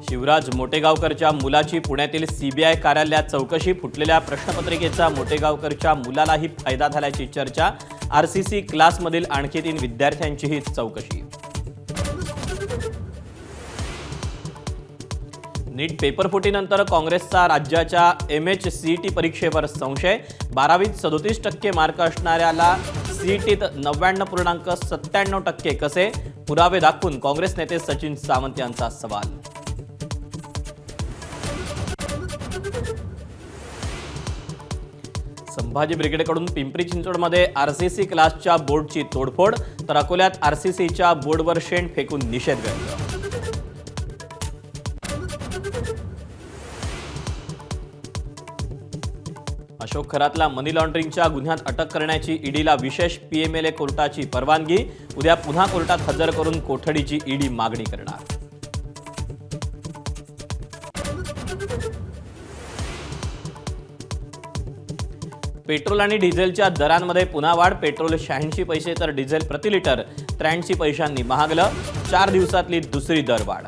शिवराज मोटेगावकरच्या मुलाची पुण्यातील सीबीआय कार्यालयात चौकशी. फुटलेल्या प्रश्नपत्रिकेचा मोटेगावकरच्या मुलालाही फायदा झाल्याची चर्चा. आरसीसी क्लासमधील आणखी 3 विद्यार्थ्यांचीही चौकशी. नीट पेपरफुटीनंतर काँग्रेसचा राज्याच्या MHCET परीक्षेवर संशय. 12वीत 37% मार्क असणाऱ्याला सीईटीत 99.97% कसे? पुरावे दाखवून काँग्रेस नेते सचिन सावंत यांचा सवाल. संभाजी ब्रिगेडकडून पिंपरी चिंचवडमध्ये आरसीसी क्लासच्या बोर्डची तोडफोड, तर अकोल्यात आरसीसीच्या बोर्डवर शेण फेकून निषेध व्यक्त. अशोक खरातला मनी लॉन्ड्रिंगच्या गुन्ह्यात अटक करण्याची ईडीला विशेष PMLA कोर्टाची परवानगी. उद्या पुन्हा कोर्टात हजर करून कोठडीची ईडी मागणी करणार. पेट्रोल आणि डिझेलच्या दरांमध्ये पुन्हा वाढ. पेट्रोल 86 पैसे तर डिझेल प्रति लिटर 83 पैशांनी महागलं. 4 दिवसातली दुसरी दरवाढ.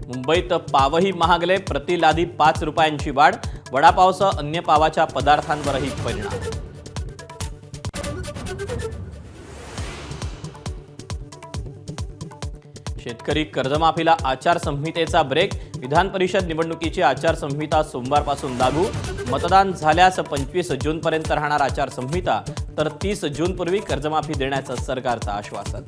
मुंबईत पावही महागले. प्रति लादी 5 रुपयांची वाढ. वडापावसह अन्य पावाच्या पदार्थांवरही परिणाम. शेतकरी कर्जमाफीला आचारसंहितेचा ब्रेक. विधान परिषद निवडणुकीची आचारसंहिता सोमवारपासून लागू. मतदान झाल्यास 25 जूनपर्यंत राहणार आचारसंहिता, तर 30 जूनपूर्वी कर्जमाफी देण्याचं सरकारचं आश्वासन.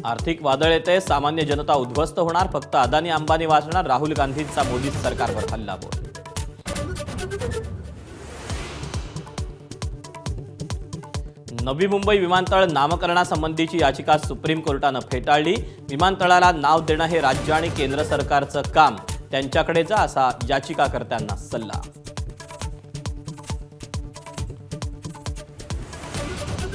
आर्थिक वादळ येते. सामान्य जनता उद्ध्वस्त होणार. फक्त अदानी अंबानी वाचणार. राहुल गांधींचा मोदी सरकारवर हल्लाबोल. नवी मुंबई विमानतळ नामकरणासंबंधीची याचिका सुप्रीम कोर्टानं फेटाळली. विमानतळाला नाव देणं हे राज्य आणि केंद्र सरकारचं काम, त्यांच्याकडे जा असा याचिकाकर्त्यांना सल्ला.